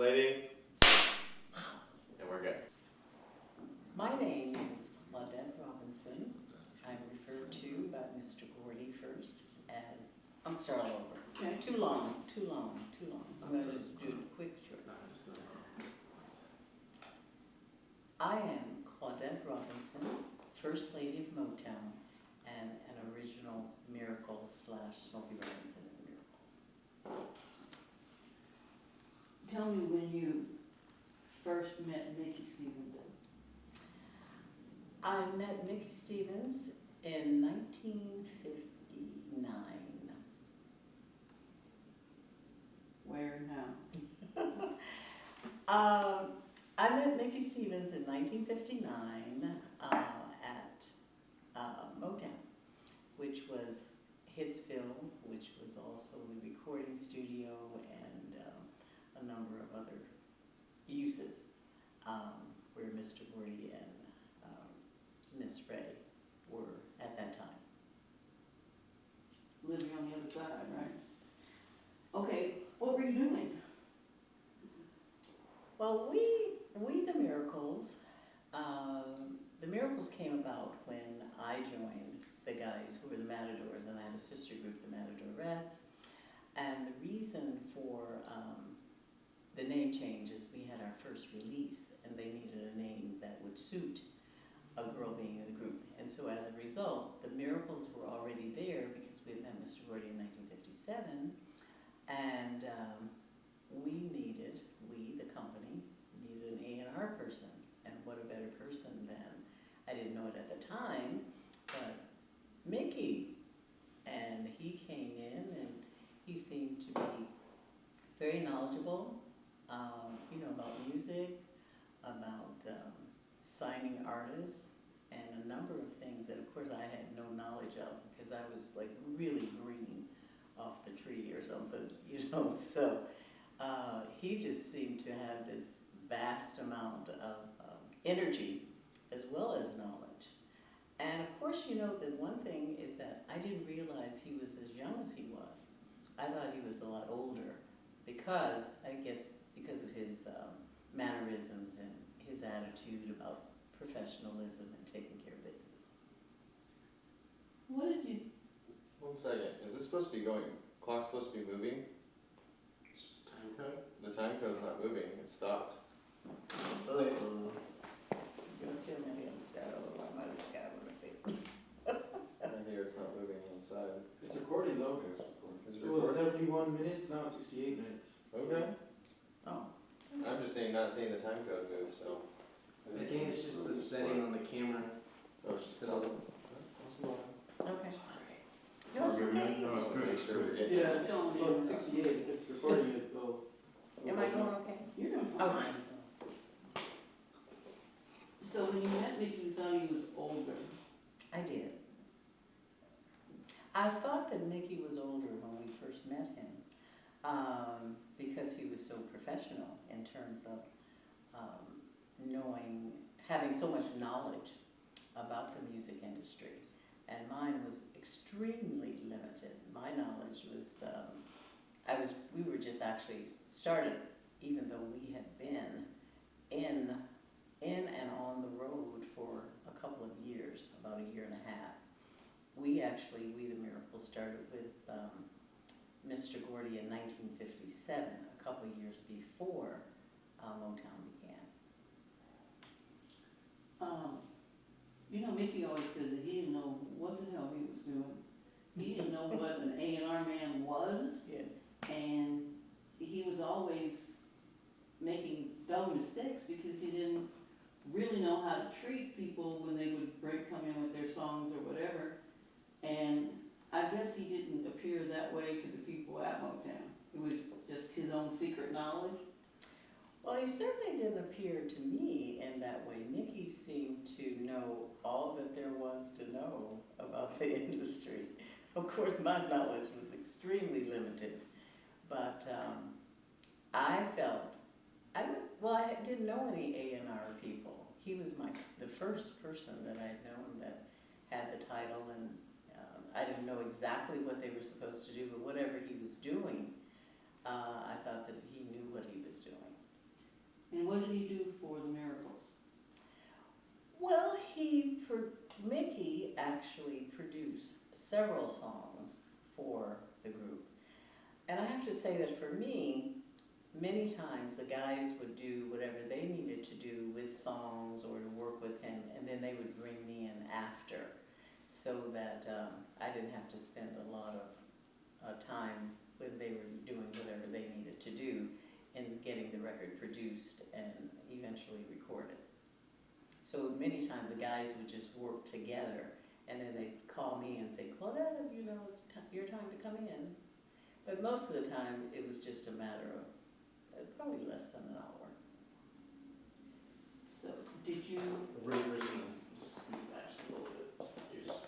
Lady, and we're good. My name is Claudette Robinson. I'm referred to by Mr. Gordy first as, I'm starting all over. Okay. Too long. I'm going to just do it quick, short. I am Claudette Robinson, First Lady of Motown, and an original Miracle / Smokey Robinson in the Miracles. Tell me when you first met Mickey Stevens. I met Mickey Stevens in 1959. Where and how? I met Mickey Stevens in 1959 at Motown, which was Hitsville, which was also the recording studio and a number of other uses where Mr. Gordy and Miss Ray were at that time. Living on the other side, right? Okay, what were you doing? Well, we the Miracles came about when I joined the guys who were the Matadors, and I had a sister group, the Matadorettes. And the reason for the name change is we had our first release, and they needed a name that would suit a girl being in the group. And so as a result, the Miracles were already there because we had met Mr. Gordy in 1957, and the company, needed an A&R person. And what a better person than, I didn't know it at the time, but Mickey. And he came in and he seemed to be very knowledgeable, about music, about signing artists, and a number of things that of course I had no knowledge of because I was like really green off the tree or something, so he just seemed to have this vast amount of energy as well as knowledge. And of course, the one thing is that I didn't realize he was as young as he was. I thought he was a lot older because of his mannerisms and his attitude about professionalism and taking care of business. What did you... 1 second, is this supposed to be going, clock's supposed to be moving? Time code? The time code's not moving, it stopped. You're going to tell me I'm start over. I might have got one. Right here, it's not moving on the side. It's recording though. Is it It was recording? 71 minutes, now it's 68 minutes. Okay. Oh. I'm just not seeing the time code move, so. I think it's just the setting on the camera. Oh, it's just Okay. No, it's good. Make sure we're getting. Yeah, so it's 68, if it's recording it though. Am I going okay? You're doing fine. Okay. So when you met Mickey, you thought he was older. I did. I thought that Mickey was older when we first met him because he was so professional in terms of having so much knowledge about the music industry. And mine was extremely limited. My knowledge was, we were just actually started, even though we had been in and on the road for a couple of years, about a year and a half. We the Miracles started with Mr. Gordy in 1957, a couple of years before Motown began. Mickey always says that he didn't know what the hell he was doing. He didn't know what an A&R man was, Yes. and he was always making dumb mistakes because he didn't really know how to treat people when they would come in with their songs or whatever. And I guess he didn't appear that way to the people at Motown. It was just his own secret knowledge. Well, he certainly didn't appear to me in that way. Mickey seemed to know all that there was to know about the industry. Of course, my knowledge was extremely limited, but I didn't know any A&R people. He was the first person that I'd known that had the title, and I didn't know exactly what they were supposed to do, but whatever he was doing, I thought that he knew what he was doing. several songs for the group. And I have to say that for me, many times the guys would do whatever they needed to do with songs or to work with him, and then they would bring me in after, so that I didn't have to spend a lot of time when they were doing whatever they needed to do in getting the record produced and eventually recorded. So many times the guys would just work together, and then they'd call me and say, Claudette, you know, it's your time to come in. But most of the time, it was just a matter of probably less than an hour. So, did you, We're gonna scoot back just a little bit. You're just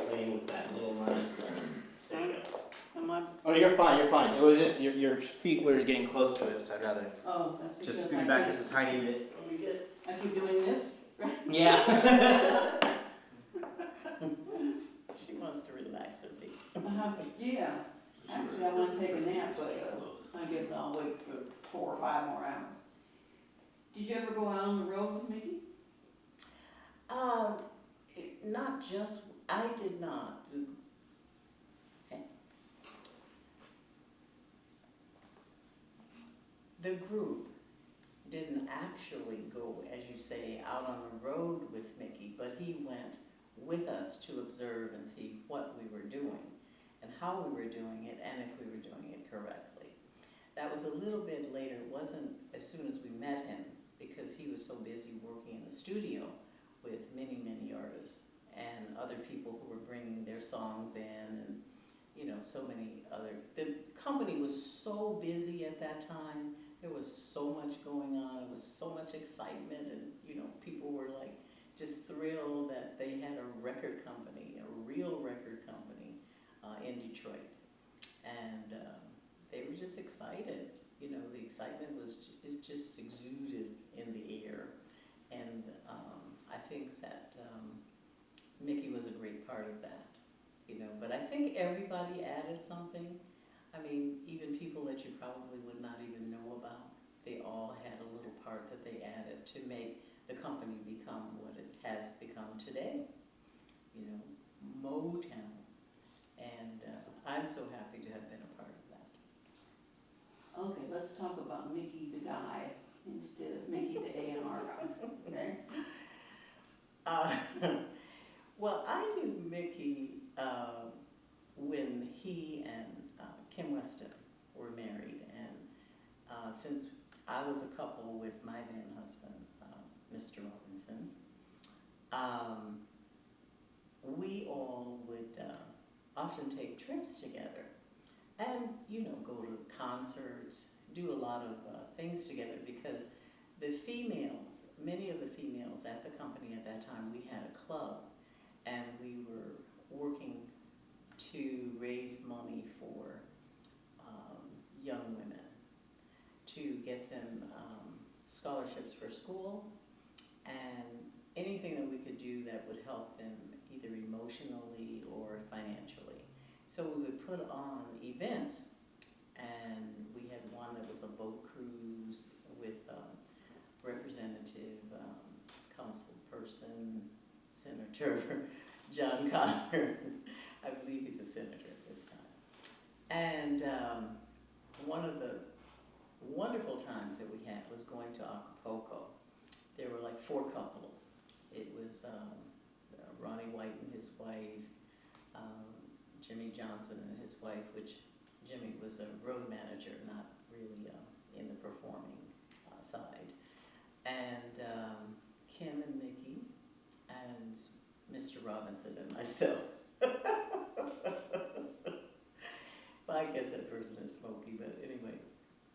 playing with that little line. There you go. am I, Oh, you're fine, you're fine. It was just your feet were just getting close to it, so I'd rather oh, that's because just I scoot back keep- just a tiny bit. Are we good? I keep doing this? Yeah. She wants to relax her feet. Yeah, actually, I want to take a nap, but I guess I'll wait for 4 or 5 more hours. Did you ever go out on the road with Mickey? Not just, I did not. The group didn't actually go, as you say, out on the road with Mickey, but he went with us to observe and see what we were doing and how we were doing it and if we were doing it correctly. That was a little bit later. It wasn't as soon as we met him, because he was so busy working in the studio with many, many artists and other people who were bringing their songs in, and you know, so many other, the company was so busy at that time. There was so much going on. It was so much excitement, and you know, people were like just thrilled that they had a record company, a real record company in Detroit, and they were just excited. You know, the excitement was it just exuded in the air, and I think that Mickey was a great part of that. You know, but I think everybody added something. I mean, even people that you probably would not even know about, they all had a little part that they added to make the company become what it has become today. You know, Motown. And I'm so happy to have been a part of that. Okay, let's talk about Mickey the guy instead of Mickey the A&R guy, okay? Well, I knew Mickey when he and Kim Weston were married, and since I was a couple with my then husband, Mr. Robinson, we all would often take trips together and, you know, go to concerts, do a lot of things together, because the females, many of the females at the company at that time, we had a club, and we were working to raise money for young women, to get them scholarships for school, and anything that we could do that would help them either emotionally or financially. So we would put on events, and we had one that was a boat cruise with Representative Councilperson Senator John Connors. I believe he's a senator at this time. And one of the wonderful times that we had was going to Acapulco. There were like 4 couples. It was Ronnie White and his wife, Jimmy Johnson and his wife, which Jimmy was a road manager, not really in the performing side, and Kim and Mickey, and Mr. Robinson and myself. Well, I guess that person is Smokey, but anyway,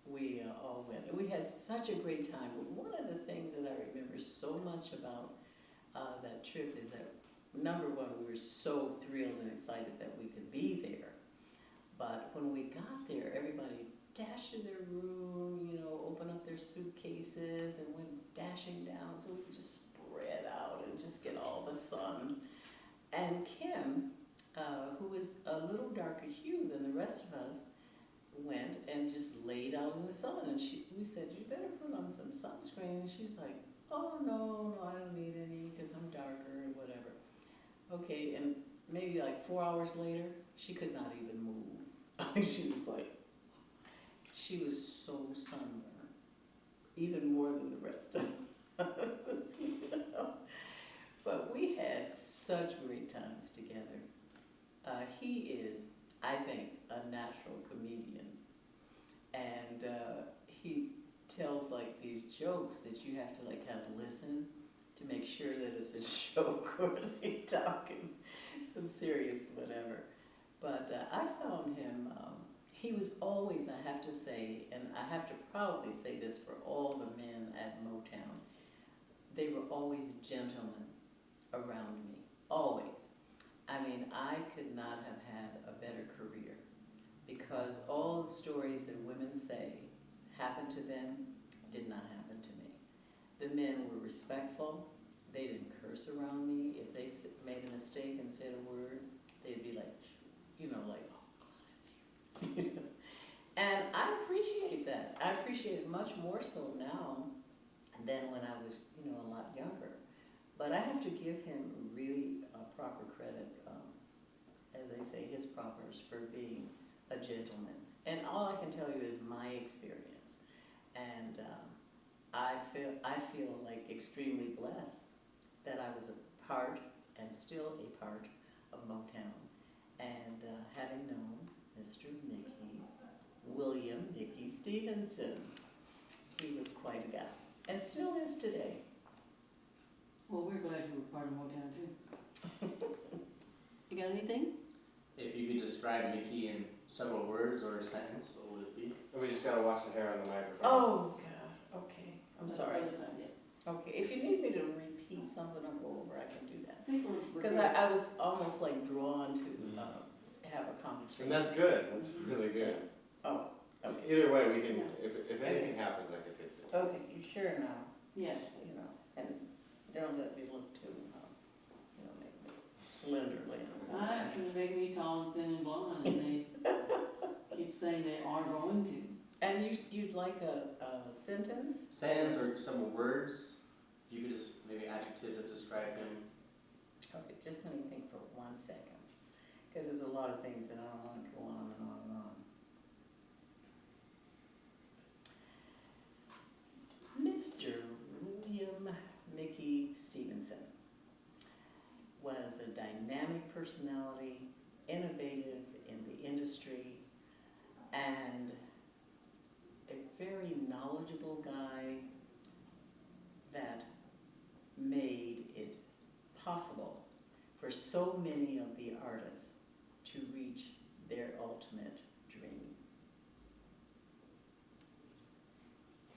we all went. And we had such a great time. One of the things that I remember so much about that trip is that, number one, we were so thrilled and excited that we could be there. But when we got there, everybody dashed to their room, you know, opened up their suitcases and went dashing down so we could just spread out and just get all the sun. And Kim, who is a little darker hue than the rest of us, went and just laid out in the sun. And we said, you better put on some sunscreen. And she's like, oh, no, I don't need any because I'm darker or whatever. Okay, and maybe like 4 hours later, she could not even move. She was so sunburned, even more than the rest of us, you know. But we had such great times together. He is, I think, a natural comedian. And he tells like these jokes that you have to like kind of listen to make sure that it's a joke or is he talking some serious whatever. But I found him, he was always, I have to say, and I have to proudly say this for all the men at Motown, they were always gentlemen around me, always. I mean, I could not have had a better career because all the stories that women say happened to them did not happen to me. The men were respectful. They didn't curse around me. If they made a mistake and said a word, they'd be like, you know, like, oh, God, it's you. And I appreciate that. I appreciate it much more so now than when I was, you know, a lot younger. But I have to give him really proper credit, as they say, his propers, for being a gentleman. And all I can tell you is my experience. And I feel like extremely blessed that I was a part and still a part of Motown. And having known Mr. William Mickey Stevenson, he was quite a guy, and still is today. Well, we're glad you were part of Motown too. You got anything? If you could describe Mickey in several words or a sentence, what would it be? And we just gotta watch the hair on the microphone. Oh, God, okay, I'm That's sorry. the other side, yeah. Okay, if you need me to repeat something or go over, I can do that. I think we're Because good. I was almost like drawn to have a conversation. And that's good, that's really good. Oh, okay. Either way, we can, if anything happens, I can fix it. Okay, you sure now, Yes. you know, and don't let me look too, you know, make me slenderly. I actually make me tall and thin and blonde, and they keep saying they are going to. And you'd like a sentence? Sentence or some words? If you could just maybe adjectives that describe him. Okay, just let me think for 1 second, because there's a lot of things that I don't want to go on and on and on. Mr. William Mickey Stevenson was a dynamic personality, innovative in the industry, and a very knowledgeable guy that made it possible for so many of the artists to reach their ultimate dream.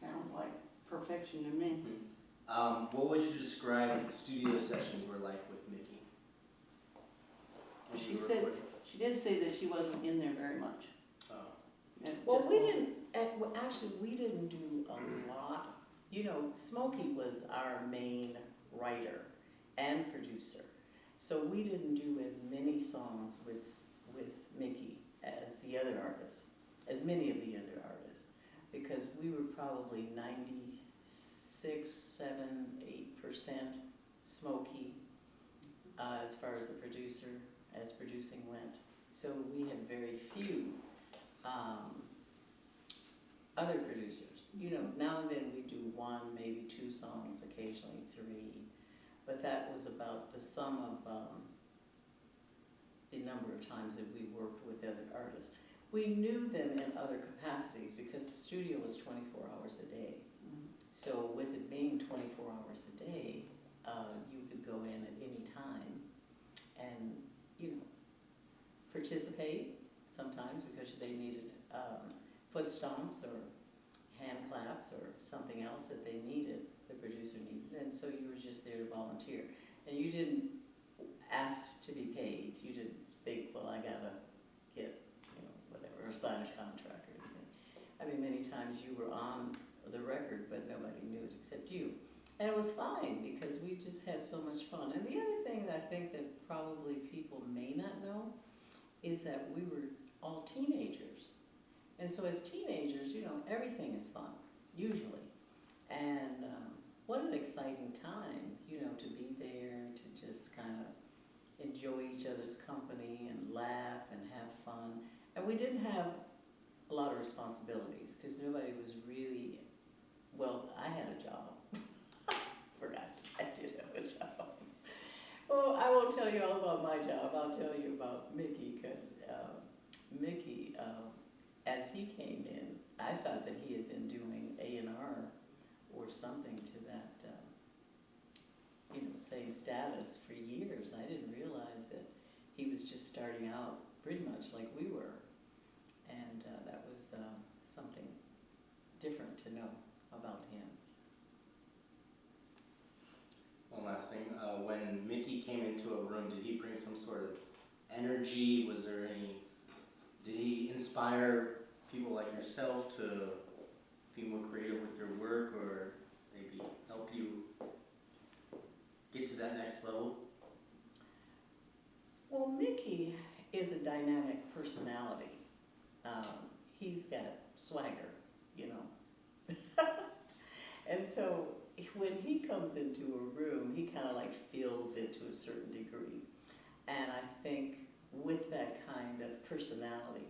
Sounds like perfection to me. What would you describe the studio sessions were like with Mickey? When She you were said- recording? She did say that she wasn't in there very much. Oh. And Well, just- we didn't, actually, we didn't do a lot. You know, Smokey was our main writer and producer. So we didn't do as many songs with Mickey as the other artists, as many of the other artists, because we were probably 96, 7, 8% Smokey as far as the producer, as producing went. So we had very few other producers. You know, now and then we do 1, maybe 2 songs, occasionally 3, but that was about the sum of the number of times that we worked with other artists. We knew them in other capacities because the studio was 24 hours a day. Mhm. So with it being 24 hours a day, you could go in at any time and, you know, participate sometimes because they needed foot stomps or hand claps or something else that they needed, the producer needed, and so you were just there to volunteer. And you didn't ask to be paid, you didn't think, well, I gotta get, you know, whatever, or sign a contract or anything. I mean, many times you were on the record, but nobody knew it except you. And it was fine, because we just had so much fun. And the other thing that I think that probably people may not know is that we were all teenagers. And so as teenagers, you know, everything is fun, usually. And what an exciting time, you know, to be there, to just kind of enjoy each other's company and laugh and have fun. And we didn't have a lot of responsibilities because nobody was really, well, I had a job. Forgot, I did have a job. Well, I won't tell you all about my job. I'll tell you about Mickey because Mickey, as he came in, I thought that he had been doing A&R or something to that, same status for years. I didn't realize that he was just starting out pretty much like we were. And that was something different to know about him. One last thing, when Mickey came into a room, did he bring some sort of energy? Was there any, did he inspire people like yourself to be more creative with your work, or maybe help you get to that next level? Well, Mickey is a dynamic personality. He's got swagger, And so when he comes into a room, he kind of like feels it to a certain degree. And I think with that kind of personality,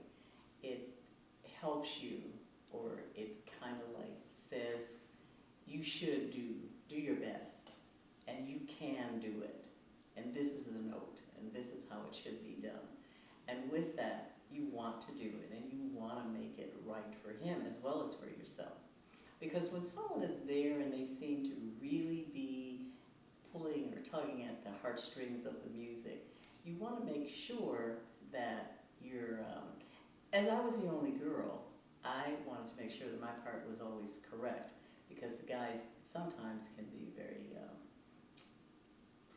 it helps you, or it kind of like says, you should do your best, and you can do it, and this is the note, and this is how it should be done. And with that, you want to do it, and you want to make it right for him as well as for yourself. Because when someone is there and they seem to really be pulling or tugging at the heartstrings of the music, you want to make sure that you're, as I was the only girl, I wanted to make sure that my part was always correct, because the guys sometimes can be very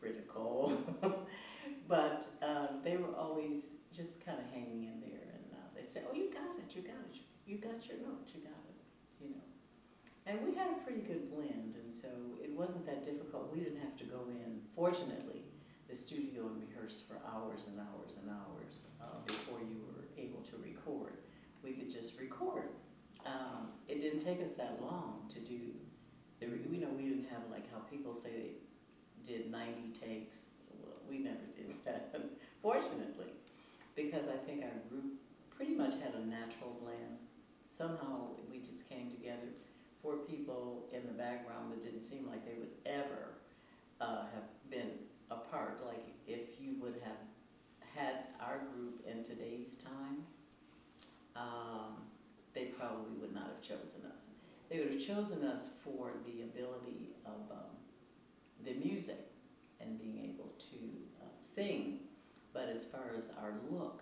critical, but they were always just kind of hanging in there, and they'd say, oh, you got it, you got it, you got your note, you got it, And we had a pretty good blend, and so it wasn't that difficult. We didn't have to go in, fortunately, the studio and rehearse for hours and hours and hours before you were able to record. We could just record. It didn't take us that long to do, we didn't have like how people say they did 90 takes. Well, we never did that, fortunately, because I think our group pretty much had a natural blend. Somehow we just came together. 4 people in the background that didn't seem like they would ever have been apart. Like if you would have had our group in today's time, they probably would not have chosen us. They would have chosen us for the ability of the music and being able to sing. But as far as our look,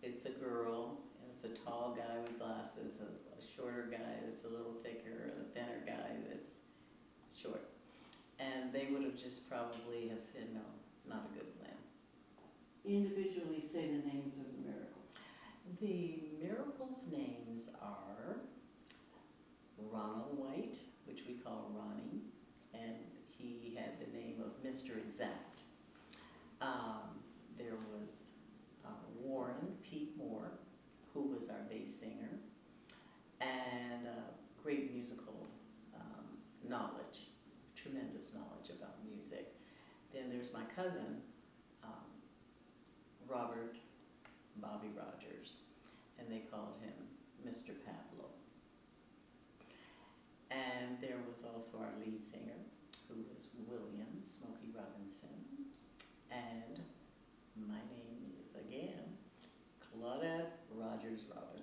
it's a girl, and it's a tall guy with glasses, a shorter guy that's a little thicker, and a thinner guy that's short. And they would have just probably have said, no, not a good plan. Individually say the names of the miracles. The miracles' names are Ronald White, which we call Ronnie, and he had the name of Mr. Exact. There was Warren Pete Moore, who was our bass singer, and great musical knowledge, tremendous knowledge about music. Then there's my cousin, Robert Bobby Rogers, and they called him Mr. Pablo. And there was also our lead singer, who was William Smokey Robinson, and my name is, again, Claudette Robinson.